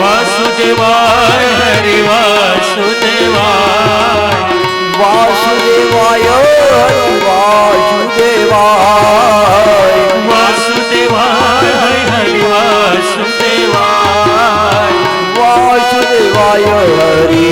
વાસુદેવાય હરિ વાસુદેવાય વાસુદેવાય હરિ વાસુદેવાય વાસુદેવાય હરિ વાસુદેવાય વાસુદેવાય હરિ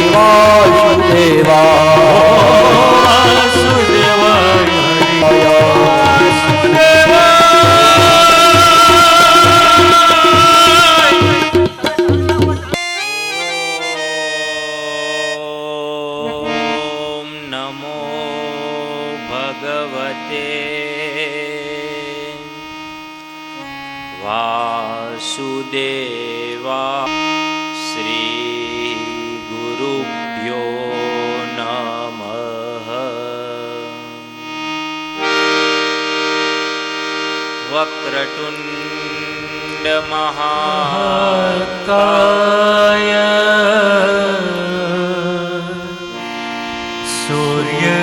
વાસુદેવા શ્રી ગુરુભ્યો નમઃ. વક્રતુંડ મહાકાય સૂર્ય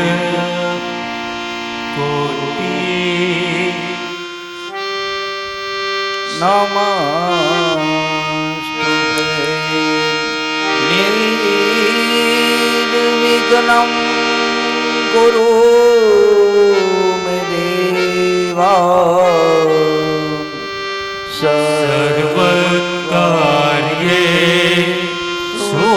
નમસ્તુતે નિર્વિઘ્नं કુરુ મે દેવા સર્વકાર્યેષુ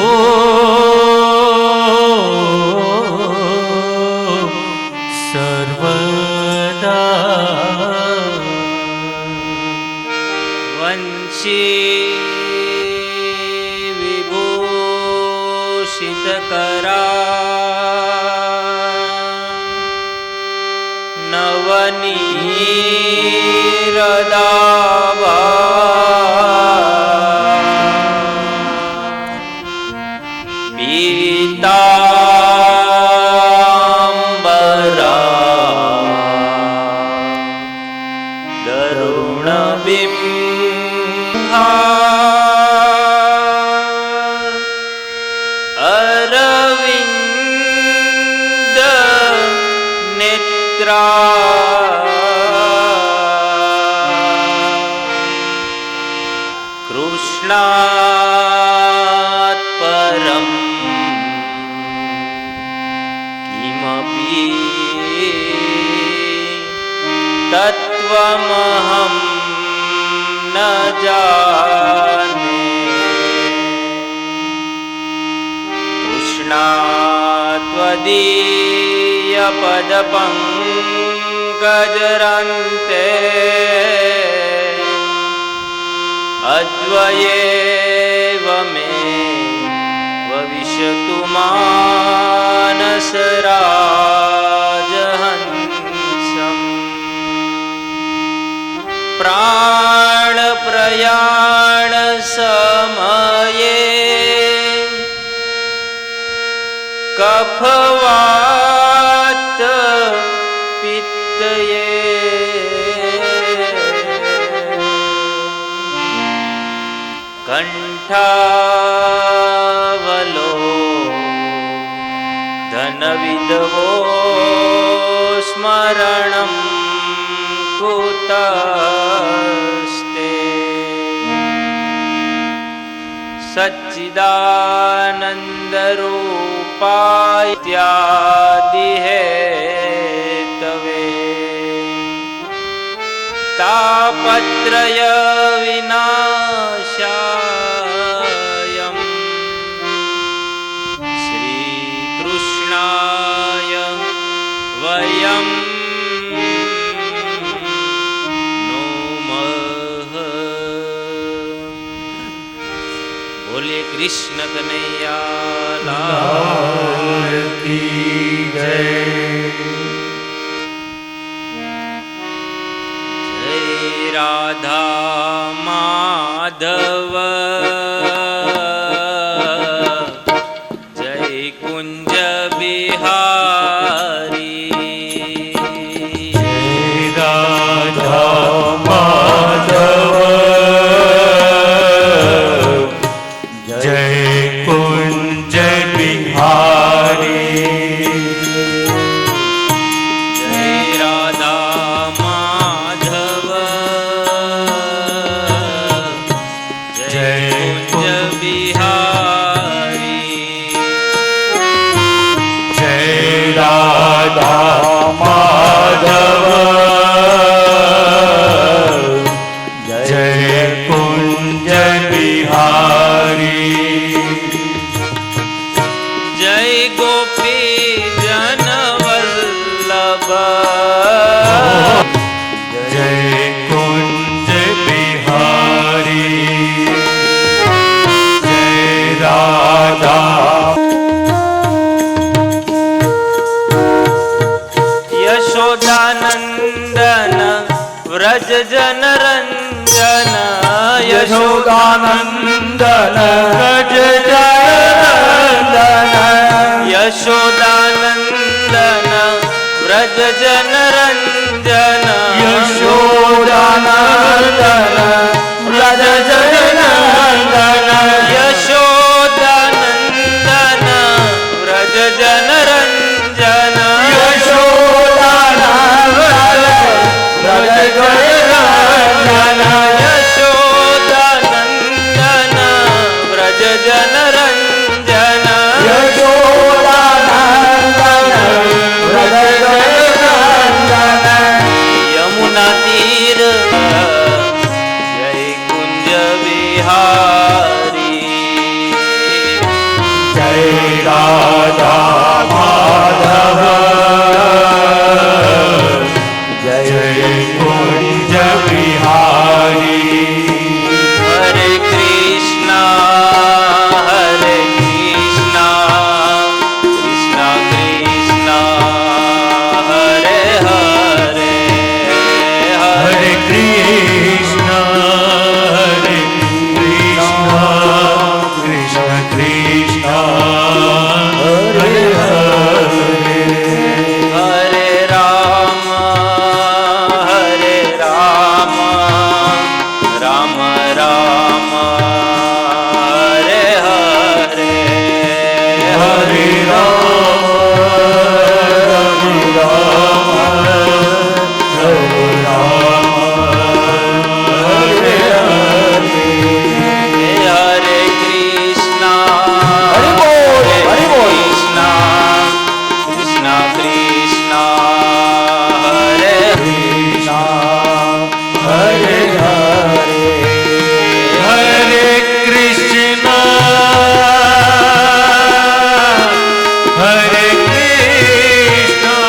સર્વદા વિભૂષિતકરા નવનીરદાવા પીતાંબરા દરુણબિંહા અરવિંદ નેત્રા કૃષ્ણાત પરમ કિમપી તત્વમહં ન જાને. કૃષ્ણાત્વદીય પદ પંકજરંતે અદ્વયેવ મે ભવિષ્યતુ માનસરાજહંસમ. પ્રાણ પ્રયાણ સમયે કફવાત પિત્તયે કંઠાવલો ધનવિદવો સ્મરણં કુતસ્તે. સચ્ચિદાનંદરૂપાય હેતવે તાપત્રય વિનાશાય શ્રીકૃષ્ણાય વયં કૃષ્ણ કનૈયા લાલ કી જય. જય રાધા માધવ જય કુંજ બિહારી. જય રાધા માધવ જય કુંજ બિહારી. જય રાધા માધવ बिहारी जय राधा माधव जय कुंज बिहारी जय गोपी जन वल्लभ जय कुंज बिहारी जय राधा यशोदानंदन व्रज जन रंजन यशोदानंदन व्रज जनरंजन यशोदानंदन व्रज जन रंजन यशोदानंदन व्रज जनरंजन यशोदानंदन व्रज जन रंजन यशोदानंदन व्रज जनरंजन यशोदानंदन व्रज जन रंजन यशोदानंदन व्रज जनरंजन यमुना तीर जय कुंज बिहारी जय राधा माधव जय कुंज बिहारी हरे कृष्णा कृष्णा कृष्णा हरे हरे हरे कृष्णा कृष्ण कृष्ण हरे हरे हरे राम राम राम हरे हरे हरे राम राम हरे राम हरे हरे हरे कृष्णा हरि बोल, हरि बोल। कृष्णा कृष्णा कृष्णा हरे कृष्णा हरे हरे हरे कृष्णा हरे कृष्णा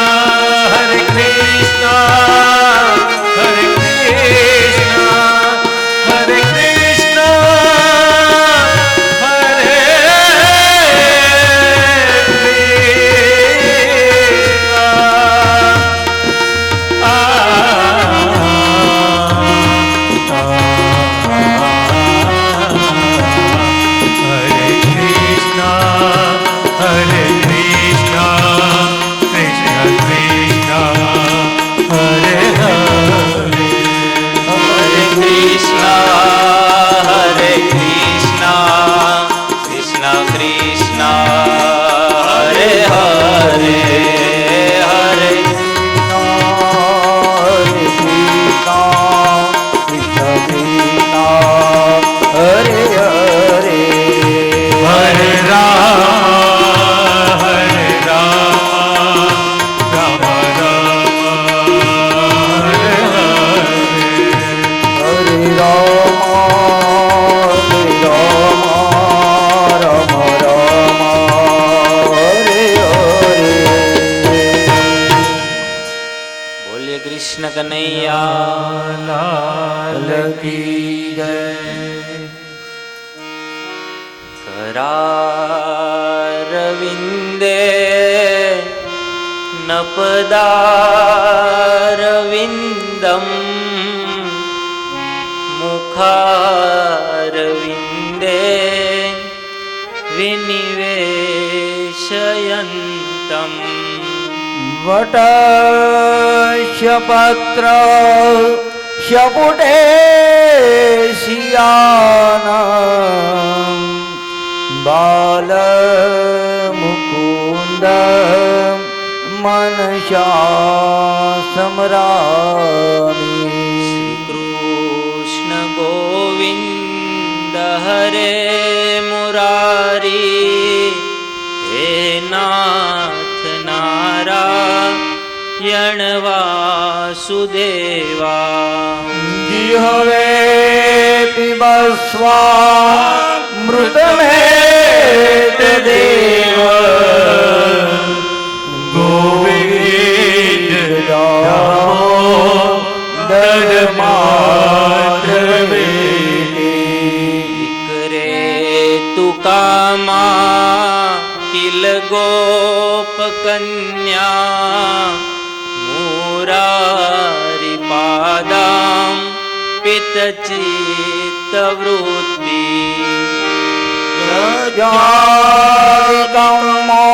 हरे कृष्णा हरे कृष्णा हरे कृष्णा हरे हरे कृष्णा कृष्ण कृष्ण हरे हरे हरे कृष्णा कृष्णा कृष्णा हरे हरे हरे हरे हरे हरे राम राम राम हरे हरे हरे राम राम राम हरे हरे बोलिए कृष्ण कन्हैया लाल की करारविन्दे नपदारविन्दम् मुखारविन्दे विनिवेशयन्तम् वटशपत्र शपुटे शियाना बालमुकुन्द मनसा समरामि श्रीकृष्ण गोविन्द हरे તારી હે નાથ નારાયણ વાસુદેવા જીહવે પિબસ્વામૃતમેત દેવ ગોવિંદ દામોદર માધવેતી કરે તુકામા કિલ ગોપ કન્યા મુરારી પાદામ પિત ચિત્ત વૃત્તિ પ્રજાકમો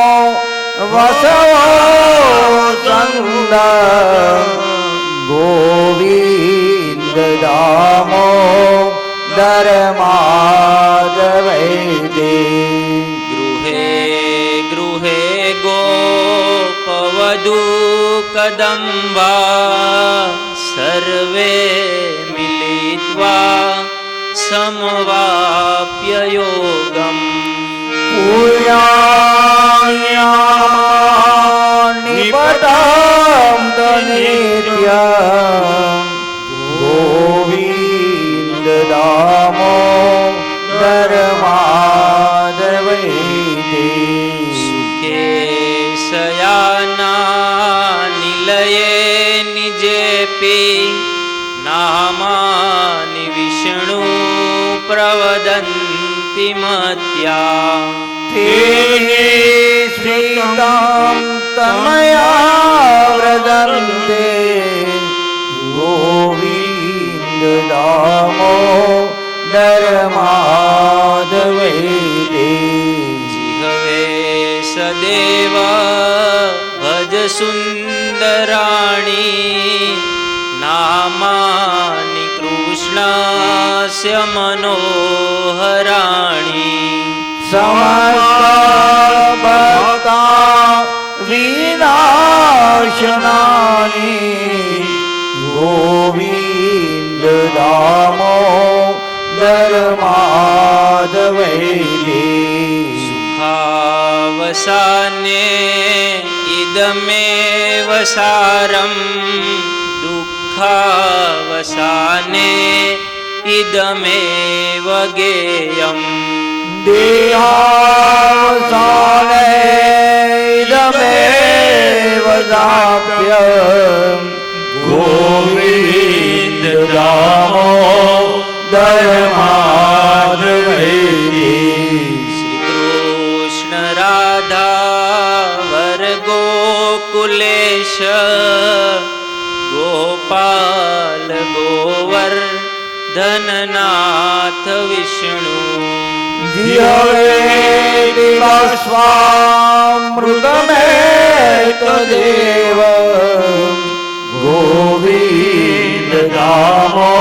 વસવો સંદ ગોવિંદ દામો ધર્માદવૈદે ગૃહે ગૃહે ગોપવધૂ કદંબા સર્વે મિલિત્વા સમવાપ્ય યોગમ નિપતમ તનિત્ય ગોવિંદ દામો ધર્માદવૈદે સુખે શયાના નિલયે નિજેપી નામાનિ વિષ્ણુ પ્રવદન્તિ મત્યા તે શ્રીરામ તનયા વ્રજન્તે ગોવિંદ દામો ધર્માદવૈદે જીહવે સદેવ ભજ સુંદરાણી નામાનિ કૃષ્ણસ્ય મનોહરાણી સમસ્ત ભક્તા વિનાશનાની ગોવિંદ દામો ધર્માદવૈદે સુખાવસાને ઇદમેવ સારમ દુઃખાવસાને ઇદમેવ ગેયમ દેહાવસાને ઇદમેવ દાપ્ય ગોવિંદ દામો ધર્માદવૈદે શ્રી કૃષ્ણ રાધા વર ગોકુલેશ ગોપાલ ગોવર ધનનાથ વિષ્ણુ જીહવે પિબસ્વામૃતમેત દેવ ગોવિંદ દામો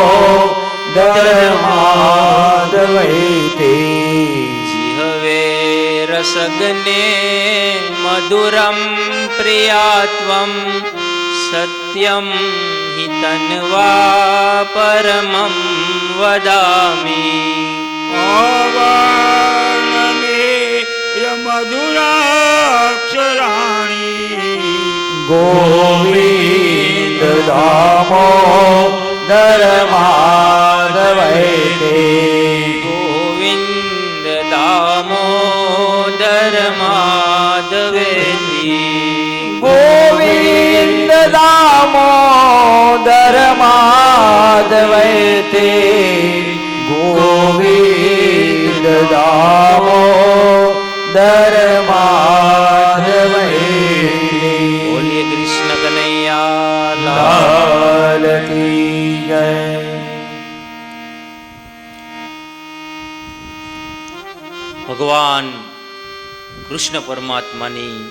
ધર્માદવૈદે જીહવે રસગ્ને મધુરમ પ્રિયાત્વમ સત્યમ હિ તન્વા પરમં વદામિ મધુરાક્ષરાણી ગોવિંદ દામો ધર્માદવૈદે ગોવિંદ દામોદર માધવેતી ગોવિંદ દામોદર માધવૈતે ગોવિંદ દામોદર માધવૈતે બોલીએ કૃષ્ણ કનૈયા લાલ કી જય. ભગવાન કૃષ્ણ પરમાત્માની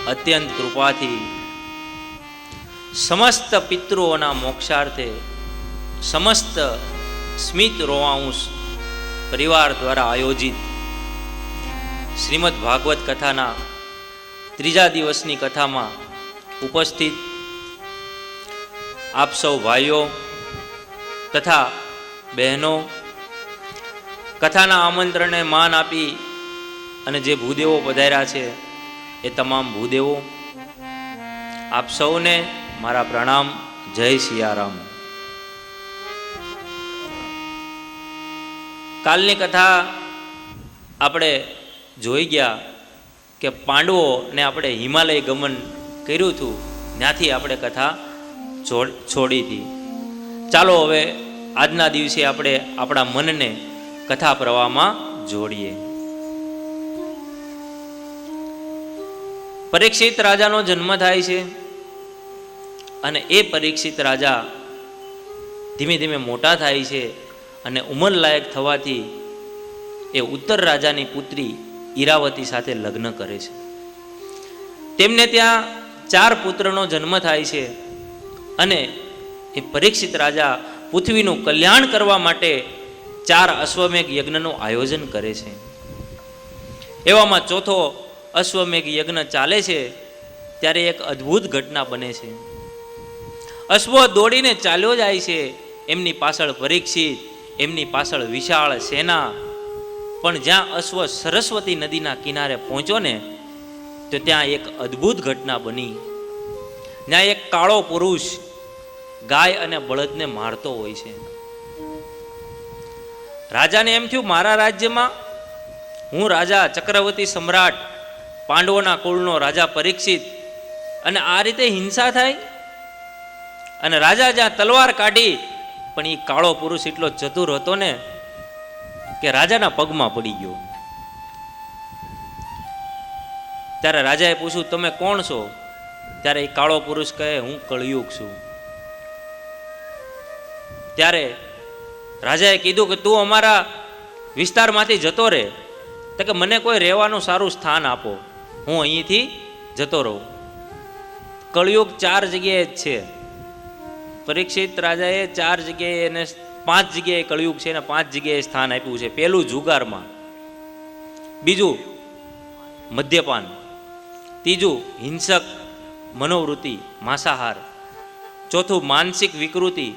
અત્યંત કૃપાથી સમસ્ત પિતૃઓના મોક્ષાર્થે સમસ્ત સ્મિત રોવાંશ પરિવાર દ્વારા આયોજિત શ્રીમદ ભાગવત કથાના ત્રીજા દિવસની કથામાં ઉપસ્થિત આપ સૌ ભાઈઓ તથા બહેનો, કથાના આમંત્રણને માન આપી અને જે ભૂદેવો પધાર્યા છે એ તમામ ભૂદેવો, આપ સૌને મારા પ્રણામ. જય સિયારામ. કાલની કથા આપણે જોઈ ગયા કે પાંડવોને આપણે હિમાલય ગમન કર્યું હતું, ત્યાંથી આપણે કથા છોડી હતી. ચાલો હવે આજના દિવસે આપણે આપણા મનને કથા પ્રવાહમાં જોડીએ. પરીક્ષિત રાજાનો જન્મ થાય છે અને એ પરીક્ષિત રાજા ધીમે ધીમે મોટા થાય છે અને ઉંમર લાયક થવાથી એ ઉત્તર રાજાની પુત્રી ઈરાવતી સાથે લગ્ન કરે છે. તેમને ત્યાં 4 પુત્રનો જન્મ થાય છે અને એ પરીક્ષિત રાજા પૃથ્વીનું કલ્યાણ કરવા માટે 4 અશ્વમેઘ યજ્ઞનું આયોજન કરે છે. એવામાં ચોથો અશ્વમેઘ યજ્ઞ ચાલે છે ત્યારે એક અદ્ભુત ઘટના બને છે. અશ્વો દોડીને ચાલ્યો જાય છે, એમની પાછળ પરીક્ષિત, એમની પાછળ વિશાળ સેના. પણ જ્યાં અશ્વ સરસ્વતી નદીના કિનારે પહોંચ્યો ને તો ત્યાં એક અદ્ભુત ઘટના બની. ત્યાં એક કાળો પુરુષ ગાય અને બળદને મારતો હોય છે. રાજાને એમ થયું, મારા રાજ્યમાં હું રાજા ચક્રવર્તી સમ્રાટ પાંડવોના કુળનો રાજા પરીક્ષિત, અને આ રીતે હિંસા થાય. અને રાજા જ્યાં તલવાર કાઢી, પણ એ કાળો પુરુષ એટલો ચતુર હતો ને કે રાજાના પગમાં પડી ગયો. ત્યારે રાજાએ પૂછ્યું, તમે કોણ છો? ત્યારે એ કાળો પુરુષ કહે, હું કળિયુગ છું. ત્યારે રાજાએ કીધું કે તું અમારા વિસ્તારમાંથી જતો રહે, તો કે મને કોઈ રહેવાનું સારું સ્થાન આપો, હું અહીંથી જતો રહું. કળિયુગ 4 જગ્યાએ જ છે. પરીક્ષિત રાજાએ 4 જગ્યાએ એને 5 જગ્યાએ કળિયુગ છે અને 5 જગ્યાએ સ્થાન આપ્યું છે. પહેલું જુગારમાં, બીજું મદ્યપાન, ત્રીજું હિંસક મનોવૃત્તિ માંસાહાર, ચોથું માનસિક વિકૃતિ,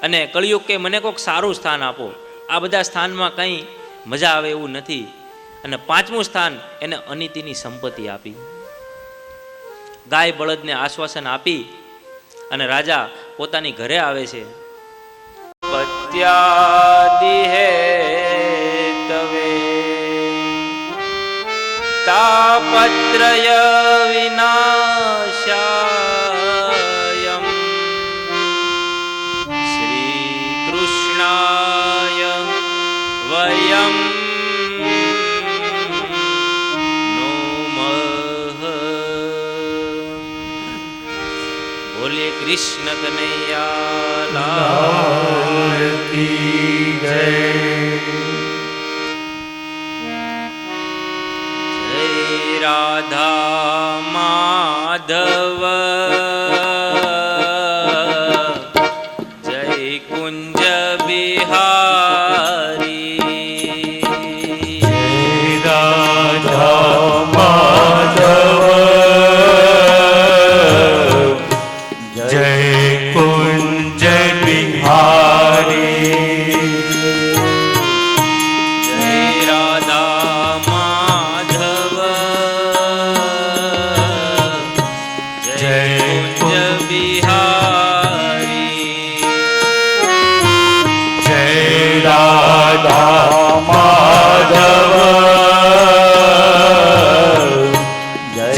અને કળિયુગ કે મને કોઈક સારું સ્થાન આપો. આ બધા સ્થાનમાં કંઈ મજા આવે એવું નથી. અને 5મું સ્થાન એને અનિતિની સંપત્તિ આપી. ગાય બળદને આશ્વાસન આપી અને રાજા પોતાની ઘરે આવે છે. પત્યાદિ હે તવે તાપત્રય વિનાશાયમ શ્રી કૃષ્ણાય વયમ કૃષ્ણ કનૈયા લાલ કી જય. જય રાધા માધવ જય કુંજ બિહારી. જય રાધા માધવ જય કુંજ બિહારી. જય રાધા માધવ જય કુંજ બિહારી. જય રાધા માધવ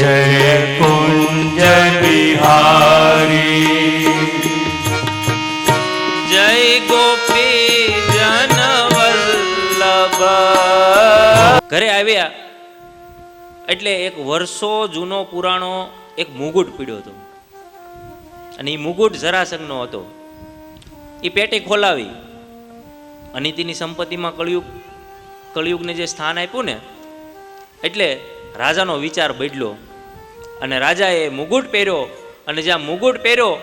જય કુંજ બિહારી. જય ગોપી જન વલ્લભ. ઘરે આવ્યા એટલે એક વર્ષો જૂનો પુરાણો એક મુગુટ પીડ્યો હતો, અને એ મુગુટ જરાસંઘનો હતો. એ પેટી ખોલાવી, અનિતિની સંપત્તિમાં કળિયુગને જે સ્થાન આપ્યું ને એટલે રાજાનો વિચાર બદલ્યો, અને રાજાએ મુગુટ પહેર્યો. અને જ્યાં મુગુટ પહેર્યો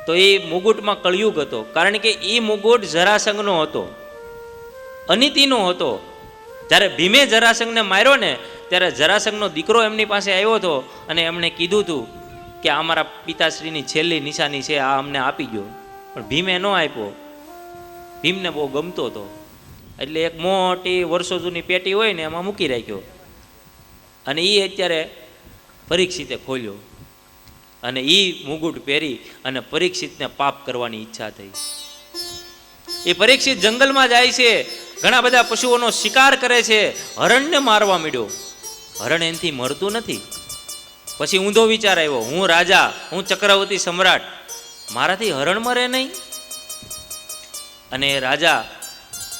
તો એ મુગુટમાં કળિયુગ હતો, કારણ કે એ મુગુટ જરાસંઘનો હતો, અનિતિનો હતો. જ્યારે ભીમે જરાસંઘને માર્યો ને ત્યારે જરાસંઘનો દીકરો એમની પાસે આવ્યો હતો અને એમણે કીધું હતું કે આ અમારા પિતાશ્રીની છેલ્લી નિશાની છે, આ અમને આપી ગયો. પણ ભીમે ન આપ્યો. ભીમને બહુ ગમતો હતો. એટલે એક મોટી વર્ષો જૂની પેટી હોય ને એમાં મૂકી રાખ્યો. અને એ અત્યારે પરીક્ષિતે ખોલ્યો અને એ મુગુટ પહેરી અને પરીક્ષિતને પાપ કરવાની ઈચ્છા થઈ. એ પરીક્ષિત જંગલમાં જાય છે, ઘણા બધા પશુઓનો શિકાર કરે છે, હરણને મારવા માંડ્યો. હરણ એનાથી મરતું નથી. પછી ઊંધો વિચાર આવ્યો, હું રાજા, હું ચક્રવર્તી સમ્રાટ, મારાથી હરણ મરે નહીં. અને રાજા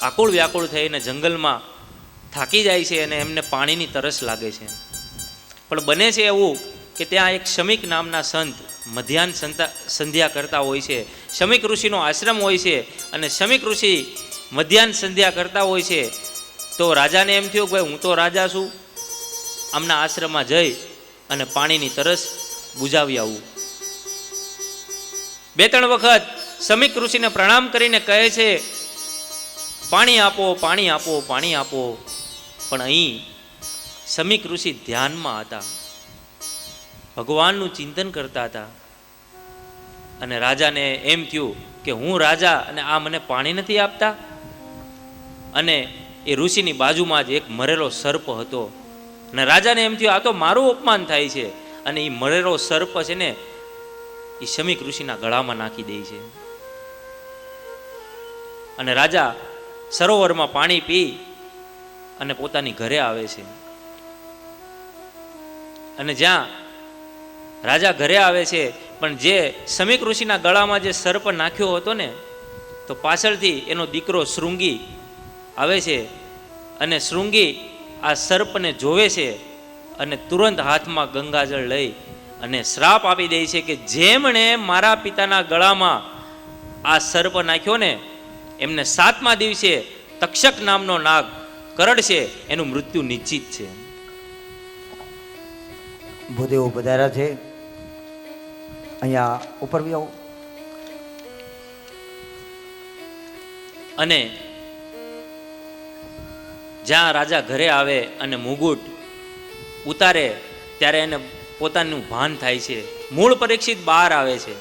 આકુળ વ્યાકુળ થઈને જંગલમાં થાકી જાય છે અને એમને પાણીની તરસ લાગે છે. પણ બને છે એવું કે ત્યાં એક શમિક નામના સંત મધ્યાહન સંધ્યા કરતા હોય છે. શમિક ઋષિનો આશ્રમ હોય છે અને શમિક ઋષિ મધ્યાહન સંધ્યા કરતા હોય છે. તો રાજાને એમ થયું કે ભાઈ હું તો રાજા છું, આમના આશ્રમમાં જઈ અને પાણીની તરસ બુજાવી આવું. 2-3 વખત શમિક ઋષિને પ્રણામ કરીને કહે છે, પાણી આપો, પાણી આપો, પાણી આપો. પણ અહીં શમિક ઋષિ ધ્યાનમાં હતા, ભગવાનનું ચિંતન કરતા હતા. અને રાજાને એમ થયું કે હું રાજા અને આ મને પાણી નથી આપતા. અને એ ઋષિની બાજુમાં જ એક મરેલો સર્પ હતો. અને રાજાને એમ થયું આ તો મારું અપમાન થાય છે. અને એ મરેલો સર્પ છે ને એ શમિક ઋષિના ગળામાં નાખી દે છે. અને રાજા સરોવરમાં પાણી પી અને પોતાની ઘરે આવે છે. અને જ્યાં રાજા ઘરે આવે છે, પણ જે શમિક ઋષિના ગળામાં જે સર્પ નાખ્યો હતો ને, તો પાછળથી એનો દીકરો શૃંગી આવે છે. અને શૃંગી આ સર્પને જોવે છે અને તુરંત હાથમાં ગંગાજળ લઈ અને શ્રાપ આપી દે છે કે જેમણે મારા પિતાના ગળામાં આ સર્પ નાખ્યો ને એમને 7મા દિવસે તક્ષક નામનો નાગ કરડશે, એનું મૃત્યુ નિશ્ચિત છે. ભૂદેવો પધાર્યા છે, અહીંયા ઉપર બી આવો. અને જ્યાં રાજા ઘરે આવે અને મુગુટ ઉતારે ત્યારે એને પોતાનું ભાન થાય છે. મૂળ પરીક્ષિત બહાર આવે છે,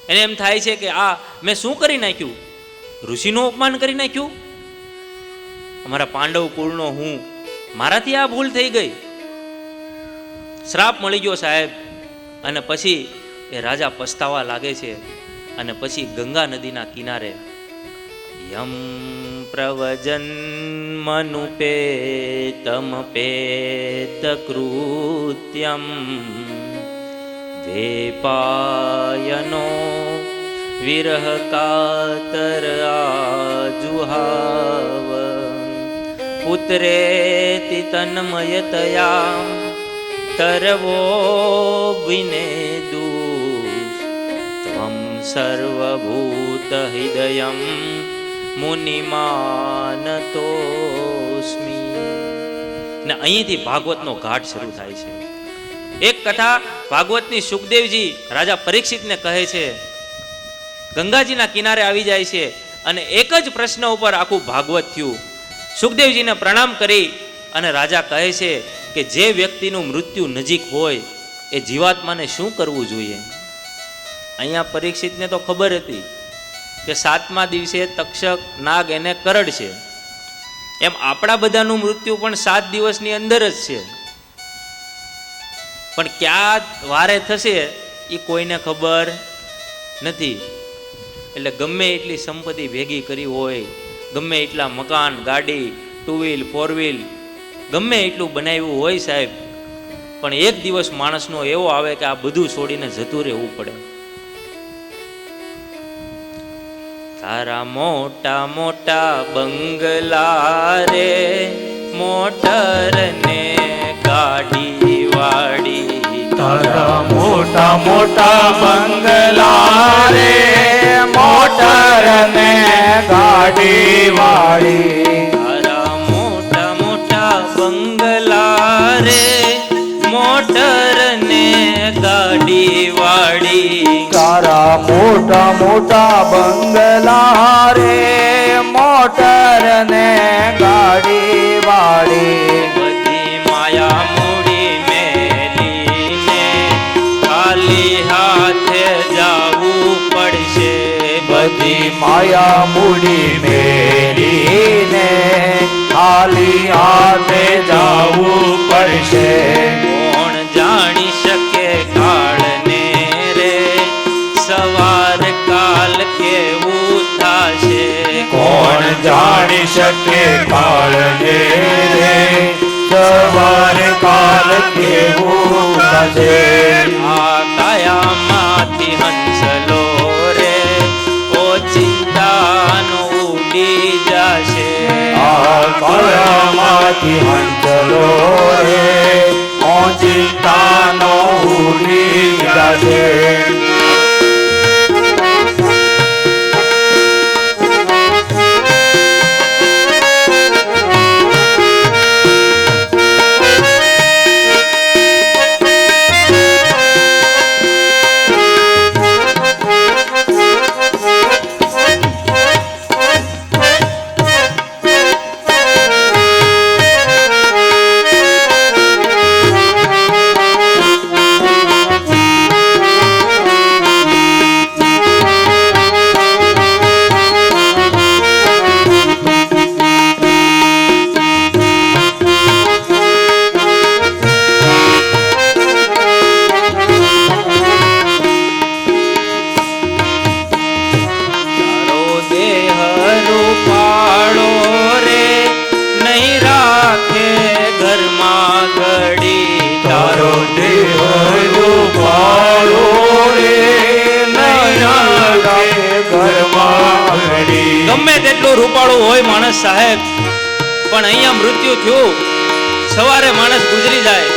એને એમ થાય છે કે આ મેં શું કરી નાખ્યું, ઋષિનું અપમાન કરી નાખ્યું, અમારા પાંડવ કુળનો હું, મારાથી આ ભૂલ થઈ ગઈ, શ્રાપ મળી ગયો સાહેબ. અને પછી એ રાજા પસ્તાવા લાગે છે. અને પછી ગંગા નદીના કિનારે યમ પ્રવજન મનુપેતમ પેત કૃત્યમ વેપાયનો વિરહ કાતર આજુહાવ પુત્રેતિ તન્મયતયા તરવો વિનેદુષ ત્વં સર્વભૂત હૃદયમ મુનિમાનતોસ્મિ. ને અહીંથી ભાગવતનો ઘાટ શરૂ થાય છે. એક કથા ભાગવતની સુખદેવજી રાજા પરીક્ષિતને કહે છે. ગંગાજીના કિનારે આવી જાય છે અને એક જ પ્રશ્ન ઉપર આખું ભાગવત થયું. સુખદેવજીને પ્રણામ કરી અને રાજા કહે છે કે જે વ્યક્તિનું મૃત્યુ નજીક હોય એ જીવાત્માને શું કરવું જોઈએ. અહીંયા પરીક્ષિતને તો ખબર હતી કે 7મા દિવસે તક્ષક નાગ એને કરડશે. એમ આપણા બધાનું મૃત્યુ પણ 7 દિવસની અંદર જ છે, પણ ક્યાં વારે થશે એ કોઈને ખબર નથી. એટલે ગમે એટલી સંપત્તિ ભેગી કરી હોય, ગમે એટલા મકાન, ગાડી, 2 વ્હીલ 4 વ્હીલ ગમે એટલું બનાવ્યું હોય સાહેબ, પણ એક દિવસ માણસનો એવો આવે કે આ બધું છોડીને જતું રહેવું પડે. તારા મોટા મોટા બંગલા રે, મોટર ને ગાડી વાડી, તારા મોટા મોટા બંગલા રે, મોટર ને ગાડી વાળી. તારા મોટા મોટા બંગલા રે, મોટર ને ગાડી વાળી. તારા મોટા મોટા બંગલા રે, મોટર ને ગાડી વાળી. બધી માયા મૂડી મેલીને ખાલી હાથે જાવું પડશે. બધી માયા મૂડી મેલીને મળશે. કોણ જાણી શકે કાળને રે, સવાર કાલ કેવું થાશે. કોણ જાણી શકે કાળને રે, સવાર કાલ કેવું થશે. આ કાયામાંથી હંસલો રે, ઓ ચિંતાનો ઉડી જશે. આ કાયામાંથી હંસલો રે, ઓ ચિંતાનો ઉડી જશે. ગમે તેટલું રૂપાળું હોય માણસ સાહેબ, પણ અહીંયા મૃત્યુ થયું, સવારે માણસ ગુજરી જાય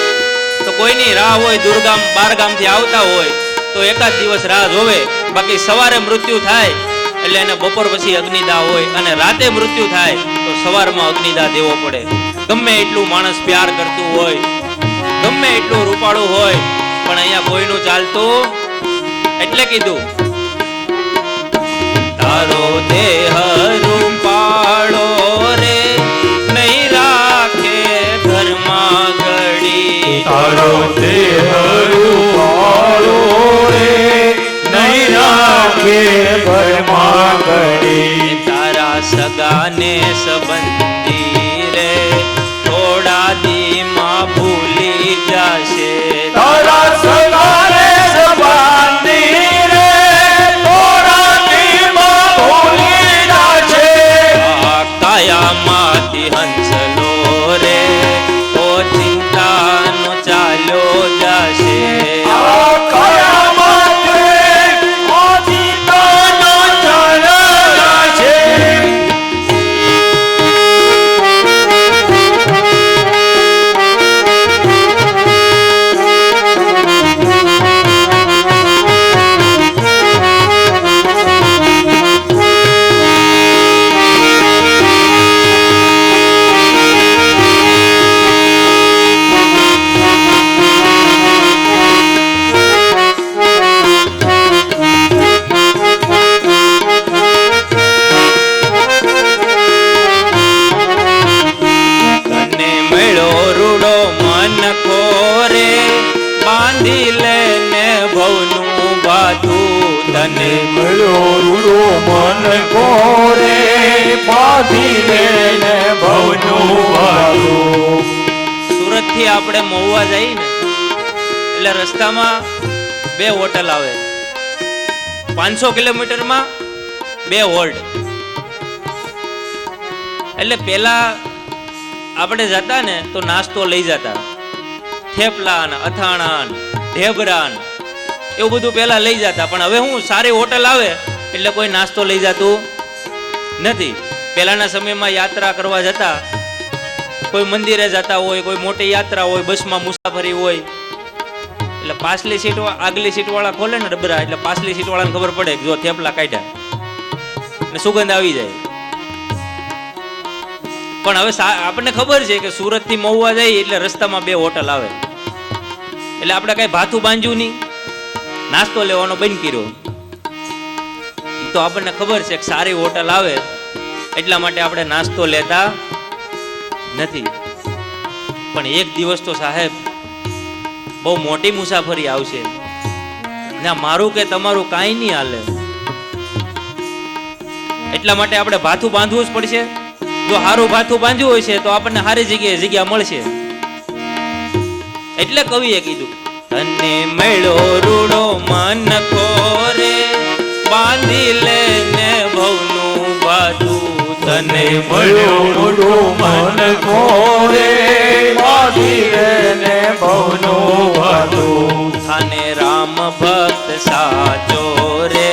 તો કોઈની રાહ હોય, દુર્ગામ બાર ગામથી આવતા હોય તો એકાદ દિવસ રાહ જોવે. બાકી સવારે મૃત્યુ થાય એટલે એને બપોર પછી અગ્નિદાહ હોય, અને રાતે મૃત્યુ થાય તો સવારમાં અગ્નિદાહ દેવો પડે. ગમે એટલું માણસ પ્યાર કરતું હોય, ગમે એટલું રૂપાળું હોય, પણ અહીંયા કોઈનું ચાલતું એટલે કીધું તારો દેહ રૂપાળો રે, નહીં રાખે ઘરમાં ઘડી. તારો દેહ રૂપાળો રે, નહીં રાખે ઘરમાં ઘડી. તારા સગાને સંબંધી રે, થોડા દીમાં ભૂલી જશે. તારા સગાને સંબંધી રે, થોડા દીમાં ભૂલી જશે. આ કાયામાંથી હંસલો રે, ઓ ચિંતાનો ચાલ્યો જશે. આ કાયામાં રે, ઓ ચિંતાનો ચાલ્યો જશે. તને મળ્યો રૂડો મન ખોરે, બાંધી લેને ભવનું બાધું. તને મળ્યો રૂડો મન કોરે, બાંધી લેને ભવનું બાધું. સુરત થી આપણે મહુવા જઈએ ને એટલે રસ્તામાં બે હોટલ આવે, 500 કિલોમીટરમાં 2 હોલ્ડ. એટલે પેલા આપણે જતા ને તો નાસ્તો લઈ જતા, થેપલા ને અથાણા ને ઢેબરા ને એવું બધું પેલા લઈ જતા. પણ હવે હું સારી હોટલ આવે એટલે કોઈ નાસ્તો લઈ જતું નથી. પહેલાના સમયમાં યાત્રા કરવા જતા, કોઈ મંદિરે જતા હોય, કોઈ મોટી યાત્રા હોય, બસમાં મુસાફરી હોય, એટલે પાછલી સીટ આગલી સીટ વાળા ખોલે ને ડબરા, એટલે પાછલી સીટ વાળાને ખબર પડે કે જો થેપલા કાઢ્યા ને સુગંધ આવી જાય. પણ હવે આપણને ખબર છે કે સુરત થી મહુવા જાય એટલે રસ્તામાં 2 હોટલ આવે, એટલે આપણે કઈ ભાથું બાંધ્યું નહીં, નાસ્તો લેવાનો બંધ કર્યો. તો આપણને ખબર છે કે સારી હોટલ આવે એટલા માટે આપણે નાસ્તો લેતા નથી. પણ એક દિવસ તો સાહેબ બહુ મોટી મુસાફરી આવશે, ના મારું કે તમારું કાંઈ નહીં હાલે. એટલા માટે આપણે ભાથું બાંધવું જ પડશે. જો સારું ભાથું બાંધ્યું હોય છે તો આપણને સારી જગ્યાએ જગ્યા મળશે. એટલે કવિએ કીધું તને મળ્યો રૂડો મન કોરે બાંધી લેને ભવનું બાધું તને મળ્યો રૂડો મન કોરે બાંધી લેને ભવનું બાધું થાને રામ ભક્ત સાચો રે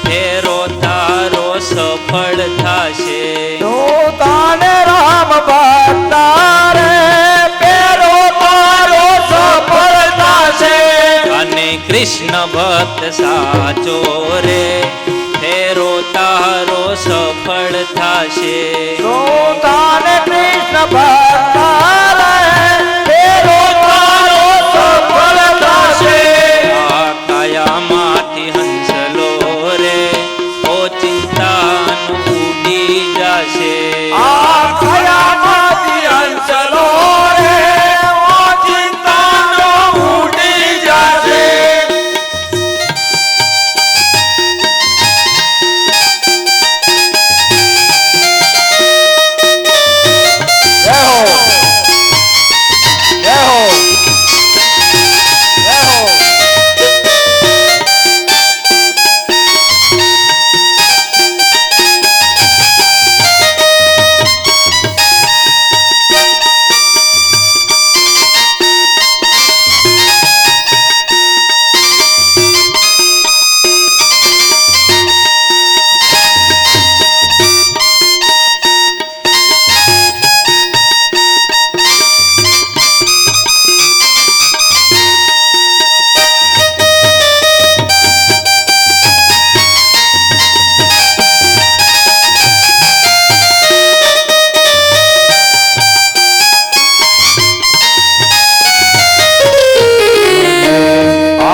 તેરો તારો સફળ થાશે તો તાને રામ ભક્તા રે પેરો તારો સફળ થાશે. અને કૃષ્ણ ભક્ત સાચો રે તેરો તારો સફળ થાશે તો તાને કૃષ્ણ ભક્તા રે પેરો તારો સફળ થાશે. આ કાયામાંથી હંસલો રે ઓ ચિંતાનું ઉડી જાશે આ ખયામાંથી અંચલો રે ઓ ચિંતાનો ઉડી જાશે. જય હો જય હો જય હો.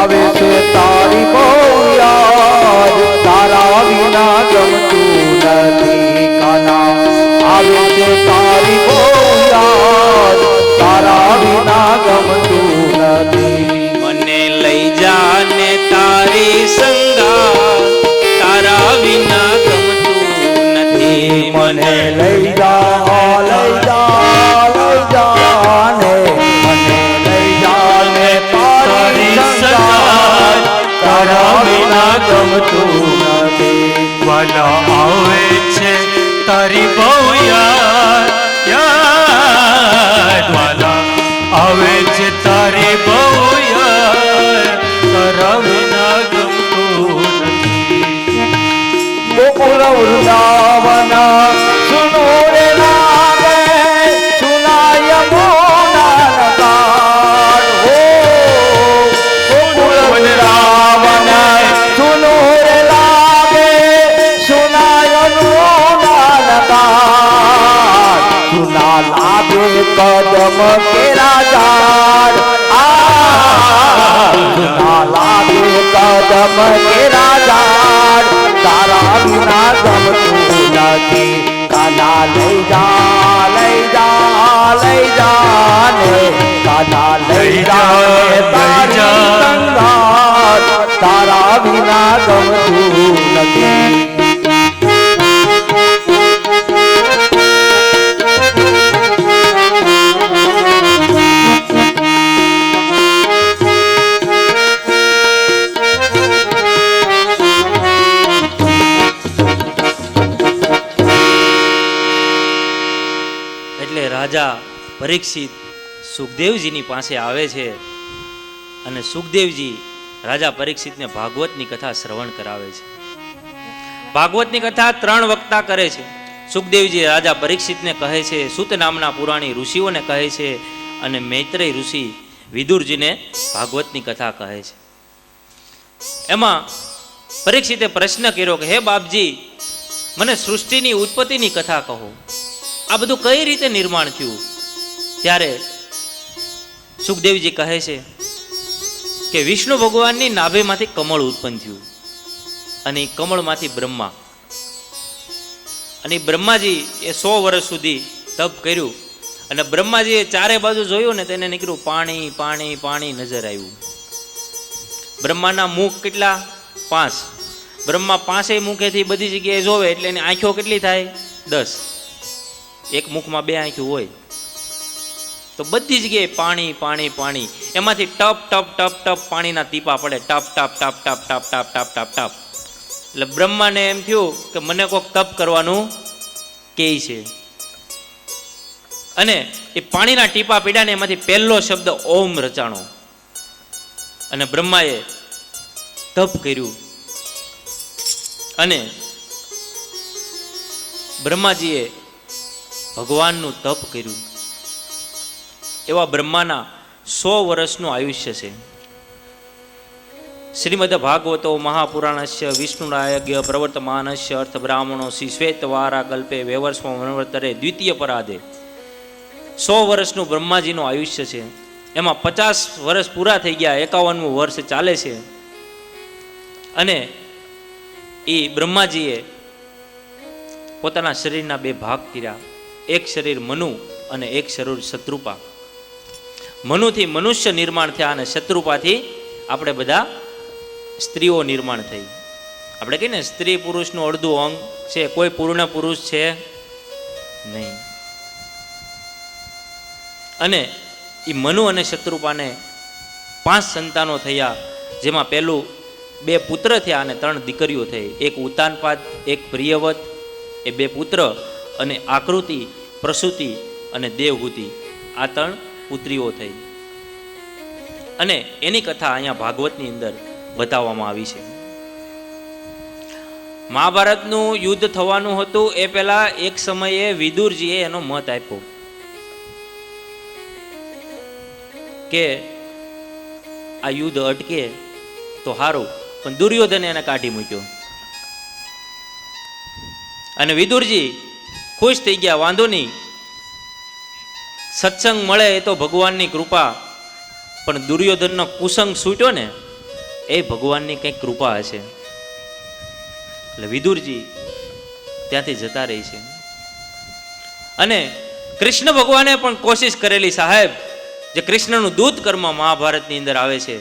આવે છે તારી બહુ યાદ તારા વિના ગમતું નથી કાના. આવે છે તારી બહુ યાદ તારા વિના ગમતું નથી. મને લઈ જાને તારી સંગા તારા વિના ગમતું નથી મને લઈ જા લઈ જા લઈ જા ને મને લઈ જા ને તારી સંગાત તારા વિના ગમતું નથી. વાલા આવે છે તારી બહુ યાદ વાલા આવે છે તારી બહુ યાદ તારા વિના ગમતું નથી. ગોકુળ વૃંદાવન સુનો રે લાગે સુનાય મોના ગાન હો. ગોકુળ વૃંદાવન સુનો રે લાગે સુનાય મોના ગાન. સુના લાગે કદમ કેરા ઝાડ સુના લાગે કદમ કેરા ઝાડ તારા વિના ગમતું નથી કાના. લઈ જા લઈ જા લઈ જા ને કાના લઈ જા ને તારી સંગાત તારા વિના ગમતું નથી. એટલે રાજા પરીક્ષિત સુખદેવજીની પાસે આવે છે અને સુખદેવજી રાજા પરીક્ષિતને ભાગવતની કથા શ્રવણ કરાવે છે. ભાગવતની કથા 3 વક્તા કરે છે. સુખદેવજી રાજા પરીક્ષિતને કહે છે, સૂત નામના પુરાણી ઋષિઓને કહે છે અને મૈત્રેય ઋષિ વિદુરજીને ભાગવતની કથા કહે છે. એમાં પરીક્ષિતે પ્રશ્ન કર્યો કે હે બાપજી, મને સૃષ્ટિની ઉત્પત્તિની કથા કહો. આ બધું કઈ રીતે નિર્માણ થયું? ત્યારે સુખદેવજી કહે છે કે વિષ્ણુ ભગવાનની નાભેમાંથી કમળ ઉત્પન્ન થયું અને એ કમળમાંથી બ્રહ્મા, અને બ્રહ્માજી એ 100 વર્ષ સુધી તપ કર્યું અને બ્રહ્માજીએ ચારે બાજુ જોયું ને તેને નીકળ્યું પાણી પાણી પાણી નજર આવ્યું. બ્રહ્માના મુખ કેટલા? 5. બ્રહ્મા 5 મુખેથી બધી જગ્યાએ જોવે એટલે એની આંખો કેટલી થાય? 10. એક મુખમાં 2 આંખો હોય. તો બધી જગ્યાએ પાણી પાણી પાણી, એમાંથી ટપ ટપ ટપ ટપ પાણીના ટીપા પડે, ટપ ટપ ટપ ટપ ટપ ટપ ટપ ટપ ટપ. એટલે બ્રહ્માને એમ થયું કે મને કોઈક તપ કરવાનું કહે છે. અને એ પાણીના ટીપા પીડ્યા ને એમાંથી પહેલો શબ્દ ઓમ રચાણો. અને બ્રહ્માએ તપ કર્યું. અને બ્રહ્માજીએ ભગવાનનું તપ કર્યું. એવા બ્રહ્માના 100 વર્ષનું આયુષ્ય છે. શ્રીમદ ભાગવતો મહાપુરાણસ્ય વિષ્ણુરાયજ્ઞ પ્રવર્તમાનસ્ય અર્થ બ્રાહ્મણો શ્રી શ્વેતવારા કલ્પે વેવર્ષ વનવર્તરે દ્વિતીય પરાધે. 100 વર્ષનું બ્રહ્માજીનું આયુષ્ય છે. એમાં 50 વર્ષ પૂરા થઈ ગયા, 51મું વર્ષ ચાલે છે. અને એ બ્રહ્માજીએ પોતાના શરીરના 2 ભાગ કર્યા. એક શરીર મનુ અને એક શરીર શત્રુપા. મનુથી મનુષ્ય નિર્માણ થયા અને શત્રુપાથી આપણે બધા સ્ત્રીઓ નિર્માણ થઈ. આપણે કહીએ ને સ્ત્રી પુરુષનું અડધું અંગ છે, કોઈ પૂર્ણ પુરુષ છે નહીં. અને એ મનુ અને શત્રુપાને 5 સંતાનો થયા, જેમાં પહેલું 2 પુત્ર થયા અને 3 દીકરીઓ થઈ. એક ઉતાનપાદ, એક પ્રિયવત, એ 2 પુત્ર, અને આકૃતિ, પ્રસૂતિ અને દેવહૂતિ, આ 3 પુત્રીઓ થઈ. અને એની કથા અહીંયા ભાગવતની અંદર બતાવવામાં આવી છે. મહાભારતનું યુદ્ધ થવાનું હતું એ પહેલા એક સમયે વિદુરજીએ એનો મત આપ્યો કે આ યુદ્ધ અટકે તો સારું, પણ દુર્યોધને એને કાઢી મૂક્યો. અને વિદુરજી ખુશ થઈ ગયા, વાંધો નહીં, સત્સંગ મળે એ તો ભગવાનની કૃપા, પણ દુર્યોધનનો કુસંગ છૂટ્યો ને એ ભગવાનની કંઈક કૃપા હશે. એટલે વિદુરજી ત્યાંથી જતા રહી છે. અને કૃષ્ણ ભગવાને પણ કોશિશ કરેલી સાહેબ, જે કૃષ્ણનું દૂત કર્મ મહાભારતની અંદર આવે છે.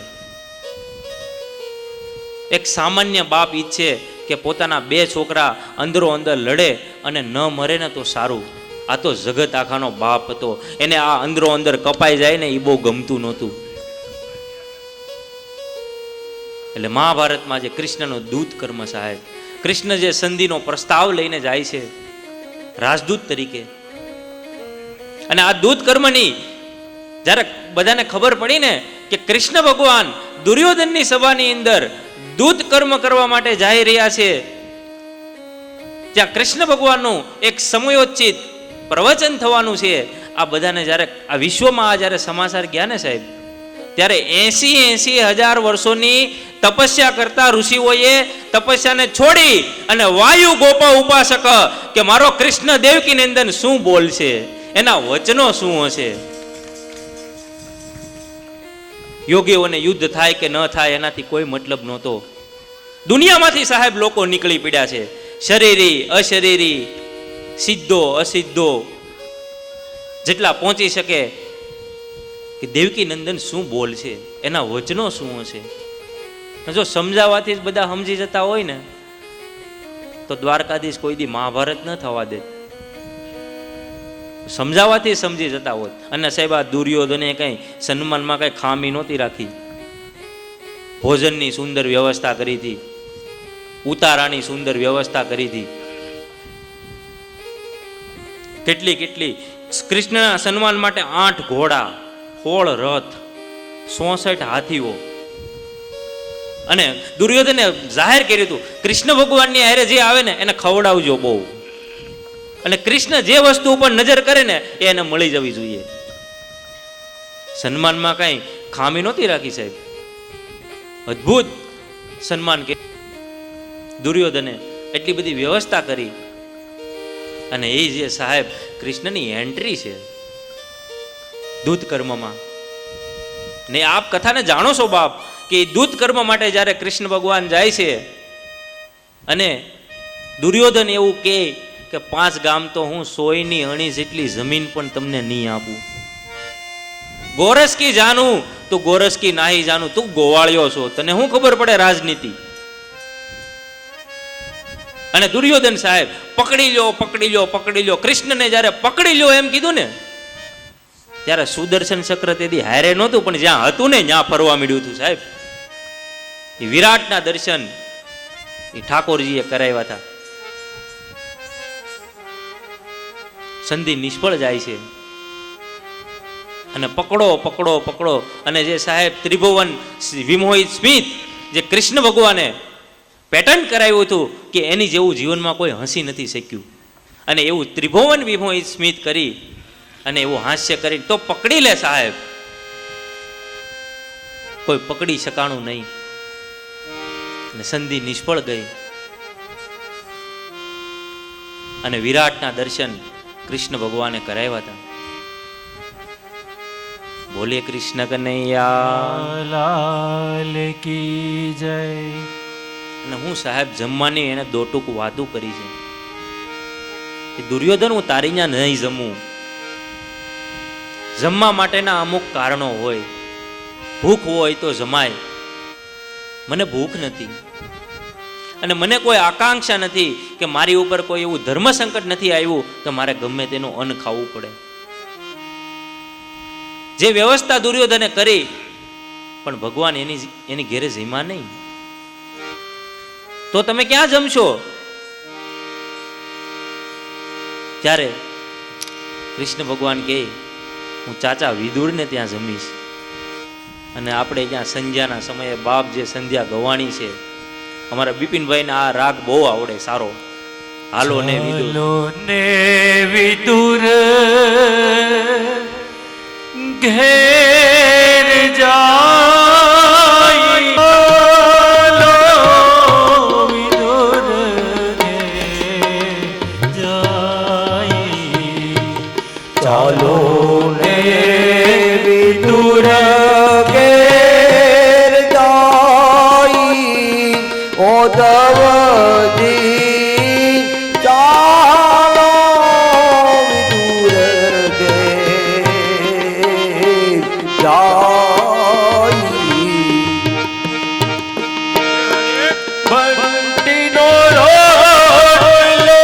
એક સામાન્ય બાપ ઈચ્છે કે પોતાના 2 છોકરા અંદરો અંદર લડે અને ન મરે ને તો સારું. આ તો જગત આખાનો બાપ હતો, એને આ અંદરો અંદર કપાઈ જાય ને એ બહુ ગમતું નહોતું. એટલે મહાભારતમાં જે કૃષ્ણનો દૂત કર્મ સાહેબ, કૃષ્ણ જે સંધિનો પ્રસ્તાવ લઈને જાય છે રાજદૂત તરીકે, અને આ દૂત કર્મની જ્યારે બધાને ખબર પડી ને કે કૃષ્ણ ભગવાન દુર્યોધનની સભાની અંદર દૂત કર્મ કરવા માટે જઈ રહ્યા છે, ત્યાં કૃષ્ણ ભગવાનનું એક સમયોચિત પ્રવચન થવાનું છે, આ બધાને જ્યારે આ વિશ્વમાં જ્યારે સમાચાર ગયા ને સાહેબ, ત્યારે 80,000 વર્ષોની તપસ્યા કરતા ઋષિઓએ તપસ્યાને છોડી અને વાયુ ગોપા ઉપાસક કે મારો કૃષ્ણ દેવકી નંદન શું બોલશે, એના વચનો શું હશે. યોગીઓને યુદ્ધ થાય કે ન થાય એનાથી કોઈ મતલબ નહોતો. દુનિયામાંથી સાહેબ લોકો નીકળી પડ્યા છે, શરીરી અશરીરી, સિદ્ધો અસિદ્ધો, જેટલા પહોંચી શકે કે દેવકી નંદન શું બોલશે, એના વચનો શું હશે. જો સમજાવવાથી જ બધા સમજી જતા હોય ને તો દ્વારકાધીશ કોઈ દી મહાભારત ન થવા દે. સમજાવવાથી સમજી જતા હોત. અને સાહેબ આ દુર્યોધને કઈ સન્માનમાં કઈ ખામી નહોતી રાખી. ભોજનની સુંદર વ્યવસ્થા કરી હતી, ઉતારાની સુંદર વ્યવસ્થા કરી હતી, કેટલી કેટલી કૃષ્ણના સન્માન માટે 8 ઘોડા, 16 રથ, 66 હાથીઓ. અને દુર્યોધને જાહેર કર્યું હતું કૃષ્ણ ભગવાનની હારે જે આવે ને એને ખવડાવજો બહુ, અને કૃષ્ણ જે વસ્તુ ઉપર નજર કરે ને એને મળી જવી જોઈએ. સન્માનમાં કઈ ખામી નહોતી રાખી સાહેબ, અદ્ભુત સન્માન કે દુર્યોધને એટલી બધી વ્યવસ્થા કરી. અને એ જે સાહેબ કૃષ્ણની એન્ટ્રી છે દૂત કર્મમાં, ને આપ કથાને જાણો છો બાપ કે દૂત કર્મ માટે જ્યારે કૃષ્ણ ભગવાન જાય છે અને દુર્યોધન એવું કહે કે 5 ગામ તો હું 100ની અણી જેટલી જમીન પણ તમને નહીં આપું. ગોરસ કી જાનું તું ગોરસ કી નાહી જાનું, તું ગોવાળ્યો છો, તને શું ખબર પડે રાજનીતિ. અને દુર્યોધન સાહેબ પકડી લો પકડી લો પકડી લો, કૃષ્ણને જ્યારે પકડી લો એમ કીધું ને ત્યારે સુદર્શન ચક્ર તેથી હારે નહોતું, પણ જ્યાં હતું ને ત્યાં ફરવા મળ્યું હતું સાહેબ. એ વિરાટના દર્શન એ ઠાકોરજીએ કરાવ્યા હતા. સંધિ નિષ્ફળ જાય છે અને પકડો પકડો પકડો, અને જે સાહેબ ત્રિભુવન વિમોહિત સ્મિત જે કૃષ્ણ ભગવાને પેટર્ન કરાવ્યું હતું કે એની જેવું જીવનમાં કોઈ હસી નથી શક્યું, અને એવું ત્રિભુવન વિમોહિત સ્મિત કરી અને એવું હાસ્ય કરી તો પકડી લે સાહેબ, કોઈ પકડી શકાણું નહીં. અને સંધિ નિષ્ફળ ગઈ અને વિરાટના દર્શન કૃષ્ણ ભગવાને કરાવ્યા હતા. બોલે કૃષ્ણ કનૈયા લાલ કી જય. અને હું સાહેબ જમવાની એને દોટુક વાતું કરી છે કે દુર્યોધન હું તારી ત્યાં નહીં જમું. જમવા માટેના અમુક કારણો હોય, ભૂખ હોય તો જમાય, મને ભૂખ નથી અને મને કોઈ આકાંક્ષા નથી કે મારી ઉપર કોઈ એવું ધર્મ સંકટ નથી આવ્યું કે મારે ગમે તેનું અન્ન ખાવું પડે. જે વ્યવસ્થા દુર્યોધને કરી, પણ ભગવાન એની ઘેરે જમ્યા નહીં. તો તમે ક્યાં જમશો? ત્યારે કૃષ્ણ ભગવાન કહે હું ચાચા વિદુરને ત્યાં જમીશ, અને આપણે ત્યાં સંધ્યાના સમયે બાપ જે સંધ્યા ગવાણી છે, અમારા બિપિનભાઈને આ રાગ બહુ આવડે સારો. હાલો ને વિદુર, હાલો ને વિદુર ઘેર જાય. હાલો વિદુર ઘેર જાય. ચાલો ને વિદુર ઘેર જાય. ઓદવજી ચાલો વિદુર ઘેર જાય. બંટીનો રોટલો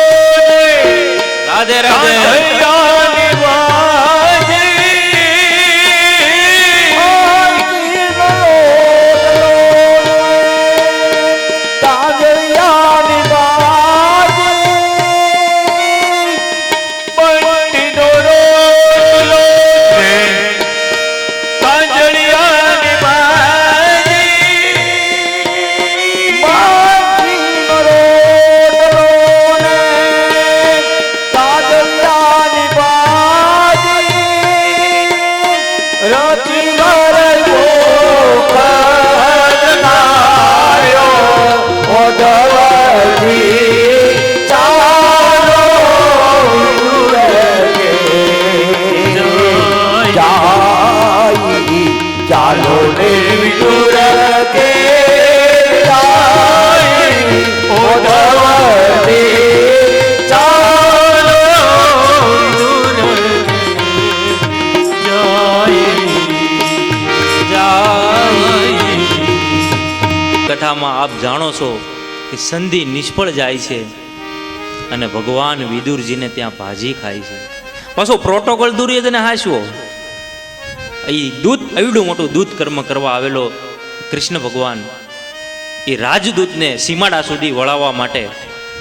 રાધે રાધે. કાંધૈયાની વાજી. કાંગરિયાની બાજી. બંટીનો રોટલો કાંધૈયાની બાજી. બાજીનો રોટલો ને કાંગરિયાની બાજી. રચી વરસો કરનાર્યો ઓદવજી ચાલો વિદુર ઘેર જાય. ચાલો ને વિદુર ઘેર જાય. ઓદવજી ચાલો કથામાં આપ જાણો છો કે સંધિ નિષ્ફળ જાય છે અને ભગવાન વિદુરજીને ત્યાં ભાજી ખાય છે. પાછો પ્રોટોકોલ દુર્યોધને હાંસવો. એ દૂત એવડું મોટું દૂત કર્મ કરવા આવેલો કૃષ્ણ ભગવાન એ રાજદૂતને સીમાડા સુધી વળાવવા માટે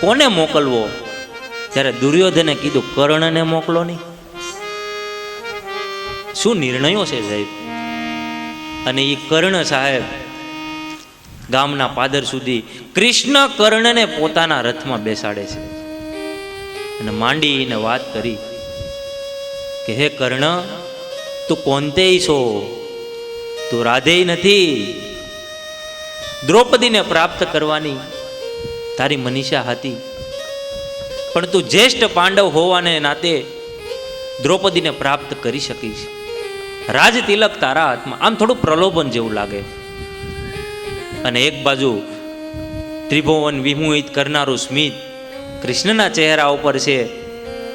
કોને મોકલવો? ત્યારે દુર્યોધને કીધું કર્ણને મોકલો નહીં. શું નિર્ણયો છે સાહેબ! અને એ કર્ણ સાહેબ ગામના પાદર સુધી કૃષ્ણ કર્ણને પોતાના રથમાં બેસાડે છે અને માંડીને વાત કરી કે હે કર્ણ, તું કોંતેય છો, તું રાધેય નથી. દ્રૌપદીને પ્રાપ્ત કરવાની તારી મનીષા હતી, પણ તું જ્યેષ્ઠ પાંડવ હોવાને નાતે દ્રૌપદીને પ્રાપ્ત કરી શકીશ. રાજ તિલક તારા હાથમાં. આમ થોડું પ્રલોભન જેવું લાગે. અને એક બાજુ ત્રિભુવન વિમોહિત કરનારું સ્મિત કૃષ્ણના ચહેરા ઉપર છે,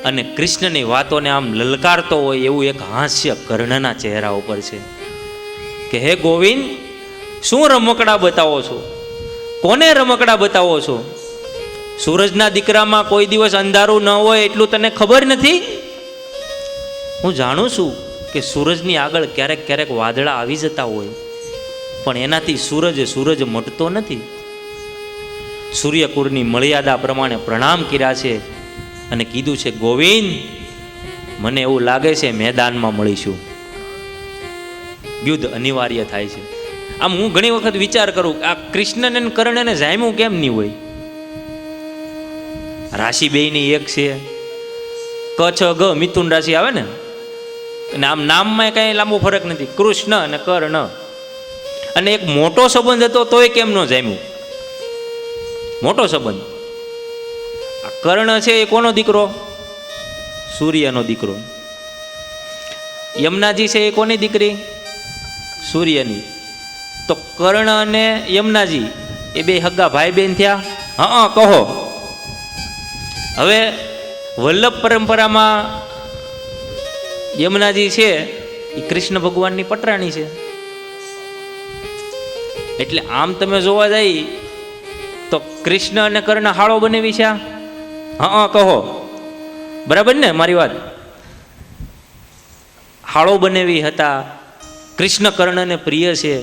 અને કૃષ્ણની વાતોને આમ લલકારતો હોય એવું એક હાસ્ય કર્ણના ચહેરા ઉપર છે કે હે ગોવિંદ, શું રમકડા બતાવો છો? કોને રમકડા બતાવો છો? સૂરજના દીકરામાં કોઈ દિવસ અંધારું ન હોય એટલું તને ખબર નથી? હું જાણું છું કે સૂરજની આગળ ક્યારેક ક્યારેક વાદળા આવી જતા હોય, પણ એનાથી સૂરજ મટતો નથી. સૂર્યકુળની મર્યાદા પ્રમાણે પ્રણામ કર્યા છે અને કીધું છે, ગોવિંદ, મને એવું લાગે છે મેદાનમાં મળીશું. યુદ્ધ અનિવાર્ય થાય છે. આમ હું ઘણી વખત વિચાર કરું, આ કૃષ્ણને અને કર્ણને જામ્યું કેમ નહીં હોય? રાશિ બેયની એક છે, ક છ ગ મિથુન રાશિ આવે ને, અને આમ નામમાં કઈ લાંબો ફરક નથી, કૃષ્ણ અને કર્ણ. અને એક મોટો સંબંધ હતો તોય કેમ ન જામ્યું? મોટો સંબંધ. આ કર્ણ છે એ કોનો દીકરો? સૂર્યનો દીકરો. યમુનાજી છે એ કોની દીકરી? સૂર્યની. તો કર્ણ અને યમુનાજી એ બે હગા ભાઈ બહેન થયા. હા, કહો. હવે વલ્લભ પરંપરામાં યમુનાજી છે એ કૃષ્ણ ભગવાનની પટરાણી છે. એટલે આમ તમે જોવા જાય તો કૃષ્ણ અને કર્ણ હાળો બનાવી છે. હા, કહો. બરાબર ને મારી વાત? હાળો બનાવી હતા. કૃષ્ણ કર્ણને પ્રિય છે,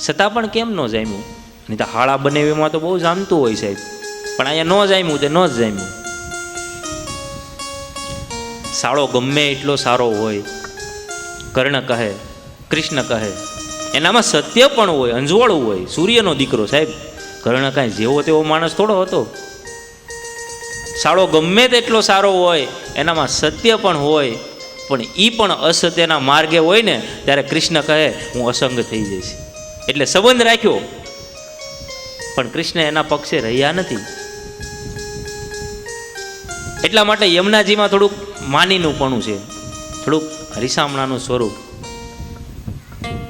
છતાં પણ કેમ ન જામ્યું? નહીં તો હાળા બનાવીમાં તો બહુ જામતું હોય સાહેબ, પણ અહીંયા ન જામ્યું તે ન જ જામ્યું. સાળો ગમે એટલો સારો હોય, કર્ણ કહે, કૃષ્ણ કહે, એનામાં સત્ય પણ હોય, અંજવાળું હોય. સૂર્યનો દીકરો સાહેબ, કર્ણ કાંઈ જેવો તેવો માણસ થોડો હતો. સાળો ગમે તેટલો સારો હોય, એનામાં સત્ય પણ હોય, પણ એ પણ અસત્યના માર્ગે હોય ને, ત્યારે કૃષ્ણ કહે હું અસંગ થઈ જઈશ. એટલે સંબંધ રાખ્યો, પણ કૃષ્ણ એના પક્ષે રહ્યા નથી. એટલા માટે યમુનાજીમાં થોડુંક માનીનું પણ છે, થોડુંક હરિસામણાનું સ્વરૂપ.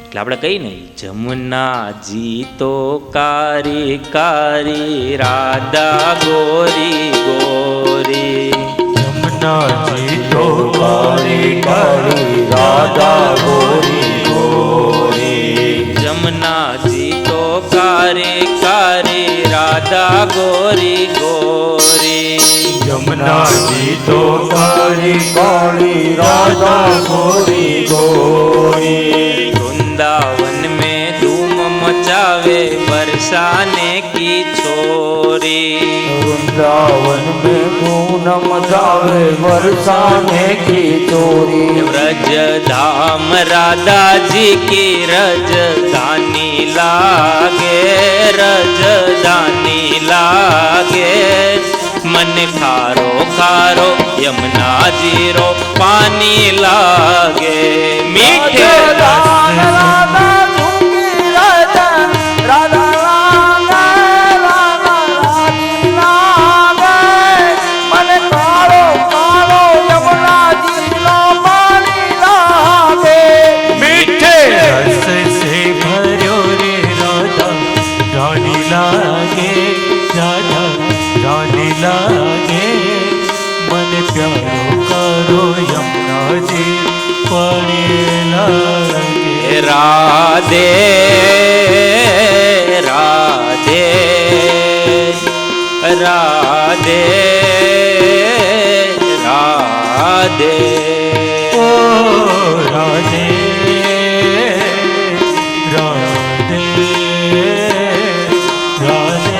એટલે આપણે કહીએ ને, જમુનાજી તો કારી કારી રાધા ગોરી ગોરી. યમુનાજી તો કારી કારી રાધા ગોરી ગોરી. જમુનાજી તો કારી કારી રાધા ગોરી ગોરી. યમુનાજી તો કારી કારી રાધા ગોરી ગોરી. वृंदावन में धूम मचावे बरसाने की छोरी. वृंदावन में धूम मचावे बरसाने की छोरी. व्रज धाम राधा जी की रजधानी लागे, रजधानी लागे. मन खारो खारो यमुना जीरो पानी लागे. मीठे लागे. मन प्यारो करो यमुनाजी पानी लागे. राधे राधे राधे राधे. ओ राधे राधे राधे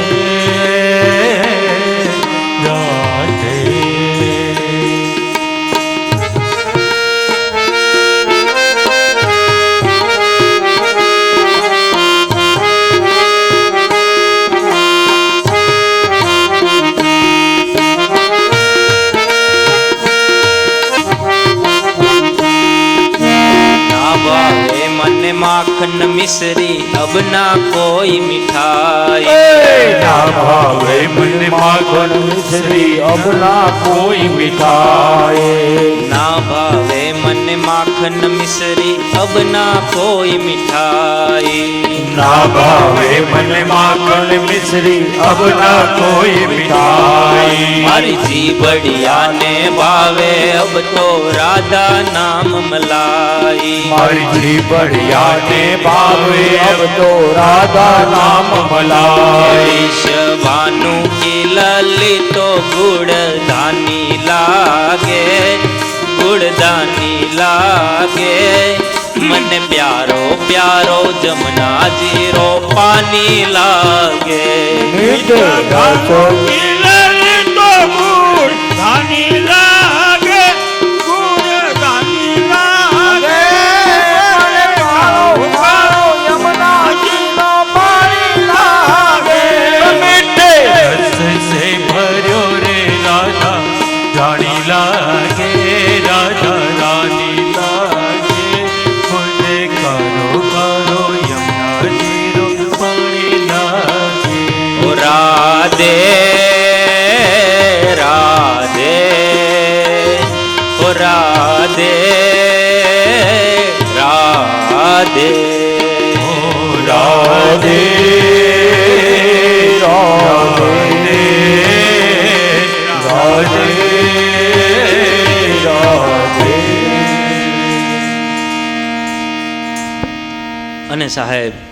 राधे. माखन मिश्री अब ना कोई मिठाई. ना भावे मन माखन मिश्री अब ना कोई मिठाई. ना भावे मन माखन मिश्री अब ना कोई मिठाई. ना भावे मन माखन मिश्री अब ना कोई मिठाई. मारी जी बढ़िया ने भावे अब तो राधा नाम मलाई. मारी जी बढ़िया ने भावे अब तो राधा नाम मलाई. भानु की ललित तो गुड़ धानी लागे, गुड़ धानी લાગે મને પ્યારો પ્યારો જમના જીરો પાણી લાગે મીઠે ઘાસો રસ સે ભર્યો રે રાધા રાણી લાગે રાધા રાણી લાગે મુझे કરો કરો યમુના જીરો પાણી લાગે ઓ રાધે રાધે ઓ રાધે રાધે ઓ રાધે રાધે રાધે રાધે અને સાહેબ